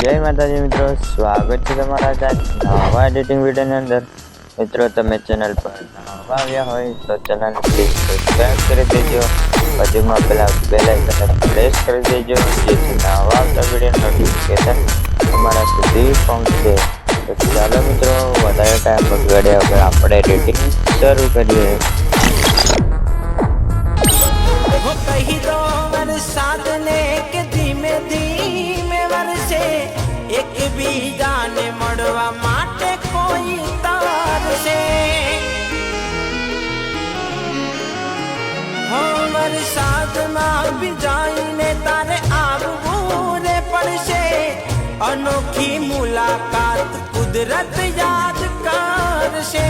જય માતાજી મિત્રો, સ્વાગત છે તમારા નવા એડિટિંગ વિડીયોની અંદર. મિત્રો, તમે ચેનલ પર નવા આવ્યા હોય તો ચેનલ પ્લીઝ સબસ્ક્રાઈબ કરી દેજો. બાજુમાં પેલા બેલ આઇકનને પ્રેસ કરી દેજો, જેથી નવા આવતા વિડીયો નોટિફિકેશન તમારા સુધી પહોંચે. તો ચાલો મિત્રો, વધારે ટાઈમ બગાડ્યા વગર આપણે એડિટિંગ શરૂ કરીએ. એકબીજાને મળવા માટે કોઈ તારશે. વરસાદમાં ભીજાઈને તારે આવવું રે પડશે. અનોખી મુલાકાત કુદરત યાદ કરશે.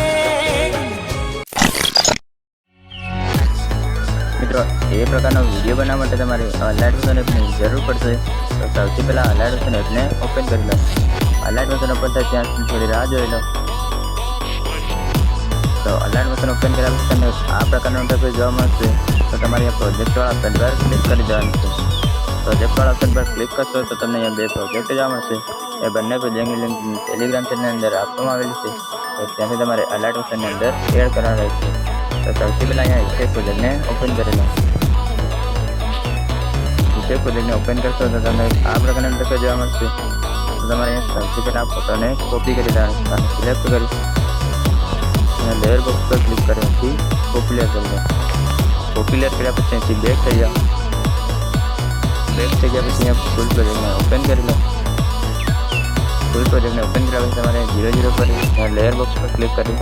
મિત્રો, એ પ્રકારનો વિડીયો બનાવવા માટે તમારે અલાર્ટ બટન એપની જરૂર પડશે. તો સૌથી પહેલાં અલાર્ટ બટન એપને ઓપન કરી લો. અલાર્ટ બટન ઓપન થાય ત્યાં સુધી થોડી રાહ જોઈ લો. તો અલાર્ટ બટન ઓપન કર્યા પછી તમને આ પ્રકારનો ઇન્ટરફેસ જોવા મળશે. તો તમારે અહીંયા પ્રોજેક્ટવાળા ઓપ્શન પર ક્લિક કરી દેવાનું છે. પ્રોજેક્ટવાળા ઓપ્શન પર ક્લિક કરશો તો તમને અહીંયા બે પ્રોજેક્ટ જોવા મળશે. એ બંને પ્રોજેક્ટની લિંક ટેલિગ્રામ ચેનલની અંદર આપવામાં આવેલી છે. તો ત્યાંથી તમારે અલાર્ટ બટનની અંદર એડ કરવાનું રહેશે. તો સૌથી પહેલાં અહીંયા ઇફેક્ટ પ્રોજેક્ટને ઓપન કરી લો. ઇફેક્ટ પ્રોજેક્ટને ઓપન કરશો તો તમને આ પ્રકારના ઇન્ટરફેસ જોવા મળશે. તો તમારે અહીંયા સૌથી પહેલાં આ ફોટોને કોપી કરી દેવાનું. સિલેક્ટ કરી અને લેયર બોક્સ પર ક્લિક કરવાથી કોપી લેયર કરી દો. કોપી લેયર કર્યા પછી અહીંથી બેક થઈ જાઓ. બેક થઈ ગયા પછી અહીંયા ફૂલ પ્રોજેક્ટને ઓપન કરી લો. ફૂલ પ્રોજેક્ટને ઓપન કર્યા પછી તમારે 0 પર લેયર બોક્સ પર ક્લિક કરી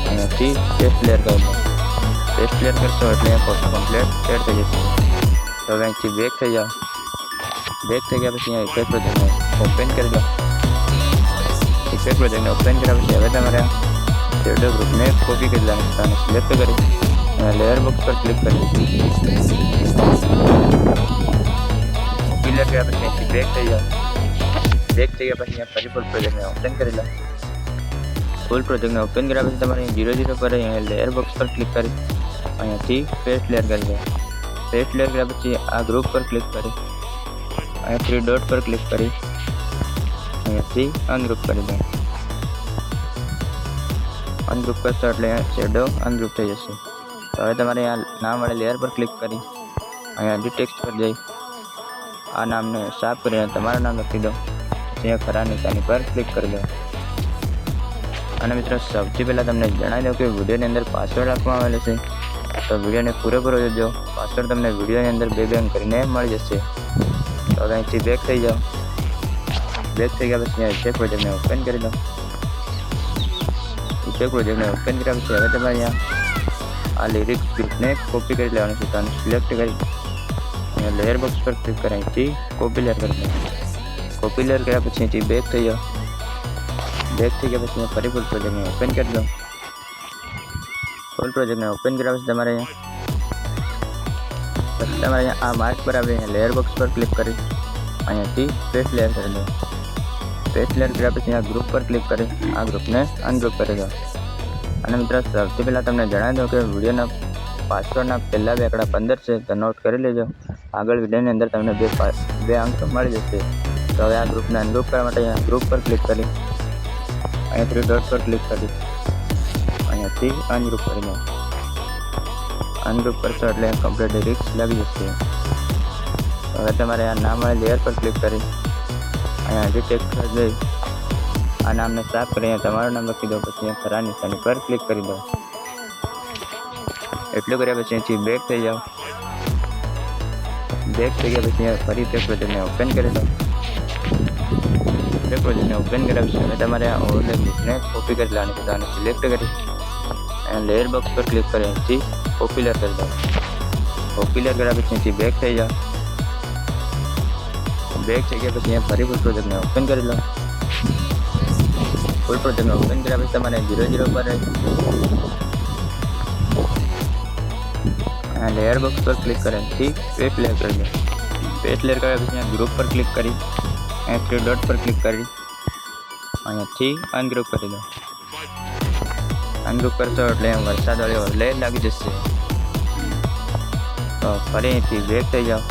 અહીંયાથી પેસ્ટ લેયર કરી દો. પેસ્ટ લેયર કરશો એટલે ફોટો કમ્પ્લીટ સેટ થઈ જશે. તો હવે અહીંથી બેક થઈ જાઓ. બેક થઈ ગયા પછી અહીંયા ઇફેક્ટ પ્રોજેક્ટને ઓપન કરી દો. ઇફેક્ટ પ્રોજેક્ટને ઓપન કર્યા પછી હવે તમારે શેડો ગ્રુપને કોપી કરી દેવાનું છે. સિલેક્ટ કરી લેયર બોક્સ પર ક્લિક કરી કોપી લેયર કર્યા પછી અહીંથી બેક થઈ જાઓ. બેક થઈ ગયા પછી અહીંયા ફરી ફૂલ પ્રોજેક્ટને ઓપન કરી લો. ફૂલ પ્રોજેક્ટને ઓપન કર્યા પછી તમારે 0 પર અહીંયા લેયર બોક્સ પર ક્લિક કરી અહીંયાથી પેસ્ટ લેયર કરી દો. પેસ્ટ લેયર કર્યા પછી આ ગ્રુપ પર ક્લિક કરી અહીંયા 3 ડોટ પર ક્લિક કરી અહીંયાથી અનગ્રુપ કરી દો. અનગ્રુપ કરશો એટલે શેડો અનગ્રુપ થઈ જશે. તો હવે તમારે અહીંયા નામ વાળા લેયર પર ક્લિક કરી અહીંયા એડિટ ટેક્સ્ટ પર જઈ આ નામને સાફ કરીને તમારું નામ લખી દો. અહીંયા ખરા નિશાની પર ક્લિક કરી દો. અને મિત્રો, સૌથી પહેલાં તમને જણાવી દઉં કે વિડીયોની અંદર પાસવર્ડ રાખવામાં આવેલો છે. તો વિડીયોને પૂરેપૂરો જોજો. પાસવર્ડ તમને વિડીયોની અંદર બે કરીને મળી જશે. તો હવે અહીંથી બેક થઈ જાઓ. બેક થઈ ગયા પછી ઇફેક્ટ પ્રોજેક્ટને ઓપન કરી દો. ઇફેક્ટ પ્રોજેક્ટને ઓપન કર્યા પછી હવે તમારે અહીંયા આ લિરિક્સ ગ્રુપને કોપી કરી લેવાનું છે. તો આને સિલેક્ટ કરી અહીંયા લેયર બોક્સ પર ક્લિક કરી અહીંથી કોપી લેયર કરી દો. કોપી લેયર કર્યા પછી અહીંથી બેક થઈ જાઓ. બેક થઈ ગયા પછી ફરી ફૂલ પ્રોજેક્ટને ઓપન કરી દો. ફૂલ પ્રોજેક્ટને ઓપન કર્યા પછી તમારે અહીંયા આ માર્ક પર આપણે અહીંયા લેયર બોક્સ પર ક્લિક કરી અહીંયાથી પેસ્ટ લેયર કરી દો. પેસ્ટ લેયર કર્યા પછી અહીંયા ગ્રુપ પર ક્લિક કરી આ ગ્રુપને અનગ્રુપ કરી દો. અને મિત્રો, સૌથી પહેલાં તમને જણાવી દઉં કે વિડીયોના પાસવર્ડના પહેલાં બે આંકડા 15 છે. તો નોટ કરી લેજો. આગળ વિડીયોની અંદર તમને બે અંક મળી જશે. તો હવે આ ગ્રુપને અનગ્રુપ કરવા માટે અહીંયા ગ્રુપ પર ક્લિક કરી અહીંયા 3 ડોટ પર ક્લિક કરી અહીંયાથી અનગ્રુપ કરી દો. અનગ્રુપ કરશો એટલે કમ્પ્લીટ લિરિક્સ લાગી જશે. હવે તમારે આ નામ વાળી લેયર પર ક્લિક કરી અહીંયા એડિટ ટેક્સ્ટ પર જઈ આ નામને સાફ કરી અહીંયા તમારું નામ લખી દો. પછી અહીંયા ખરા નિશાની પર ક્લિક કરી દો. એટલું કર્યા પછી અહીંથી બેક થઈ જાઓ. બેક થઈ ગયા પછી અહીંયા ફરી ઇફેક્ટ પ્રોજેક્ટને ઓપન કરી દો. ઇફેક્ટ પ્રોજેક્ટને ઓપન કર્યા પછી હવે તમારે આ ઓવરલે ગ્રુપને કોપી કરી લેવાની છે. તો આને સિલેક્ટ કરી અને લેયર બોક્સ પર ક્લિક કરી અહીંથી કોપી લેયર કરી દો. કોપી લેયર કર્યા પછી અહીંથી બેક થઈ જાઓ. બેક થઈ ગયા પછી અહીંયા ફરી ફૂલ પ્રોજેક્ટને ઓપન કરી લો. ફૂલ પ્રોજેક્ટને ઓપન કર્યા પછી તમારે 0 પર લેયર બોક્સ પર ક્લિક કરી અહીંથી પેસ્ટ લેયર કરી દો. પેસ્ટ લેયર કર્યા પછી અહીંયા ગ્રુપ પર ક્લિક કરી અહીંયા 3 ડોટ પર ક્લિક કરી અહીંયાથી અનગ્રુપ કરી દો. અનગ્રુપ કરશો એટલે વરસાદ વાળી ઓવરલે લાગી જશે. તો ફરીથી બેક થઈ જાઓ.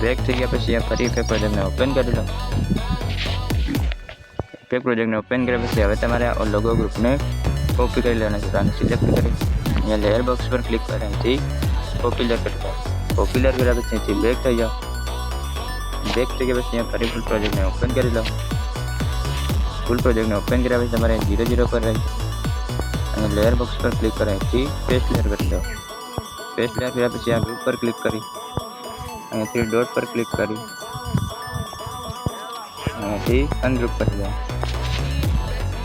બેક થઈ ગયા પછી આ ફરી ઇફેક્ટ પ્રોજેક્ટને ઓપન કરી લો. ઇફેક્ટ પ્રોજેક્ટને ઓપન કર્યા પછી હવે તમારે આ લોગો ગ્રુપને કોપી કરી લેવાનો છે. તો આને સિલેક્ટ કરી અહીંયા લેયર બોક્સ પર ક્લિક કરી અહીંથી પોપ્યુલર કરી દો. પોપ્યુલર કર્યા પછી અહીંથી બેક થઈ જાઓ. બેક થઈ ગયા પછી અહીંયા ફરી ફૂલ પ્રોજેક્ટને ઓપન કરી લો. ફૂલ પ્રોજેક્ટને ઓપન કર્યા પછી તમારે 0 0 પર રહી અને લેયર બોક્સ પર ક્લિક કરી અહીંથી પેસ્ટ લેયર કરી દો. પેસ્ટ લેયર કર્યા પછી આ ગ્રુપ પર ક્લિક કરી અહીંયાથી ડોટ પર ક્લિક કરી અહીંયાથી અનગ્રુપ કરી દો.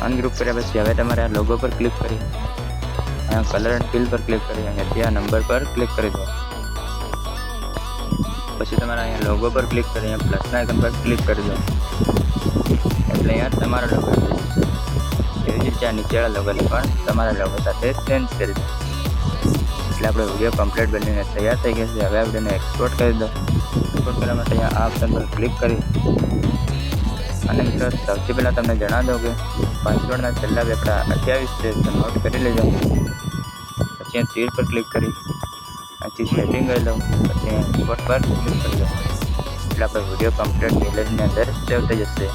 અનગ્રુપ કર્યા પછી હવે તમારે આ લોગો પર ક્લિક કરી અહીંયા કલર એન્ડ ફિલ પર ક્લિક કરી અહીંયાથી આ નંબર પર ક્લિક કરી દો. પછી તમારે અહીંયા લોગો પર ક્લિક કરી અહીંયા પ્લસના આઇકન પર ક્લિક કરી દો એટલે અહીંયા તમારો લોગો આવી જશે. એવી જ રીતે આ નીચેવાળા લોગોને પણ તમારા લોગો સાથે ચેન્જ કરી દો. એટલે આપણો વિડીયો કમ્પ્લીટ બનીને તૈયાર થઈ ગયો છે. હવે આ વિડીયોને એક્સપોર્ટ કરી દો. એક્સપોર્ટ કરવા માટે અહીંયા આ ઓપ્શન પર ક્લિક કરી અને મિત્રો સૌથી પહેલાં તમને જણાવી દઉં કે પાસવર્ડના છેલ્લા વેપડા 28 છે તો નોટ કરી લેજો. પછી અહીં તીર પર ક્લિક કરી અહીંથી સેટિંગ કરી લો. પછી એક્સપોર્ટ પર ક્લિક કરી દો એટલે આપણો વિડીયો કમ્પ્લીટ ગેલેરીની અંદર સેવ થઈ જશે.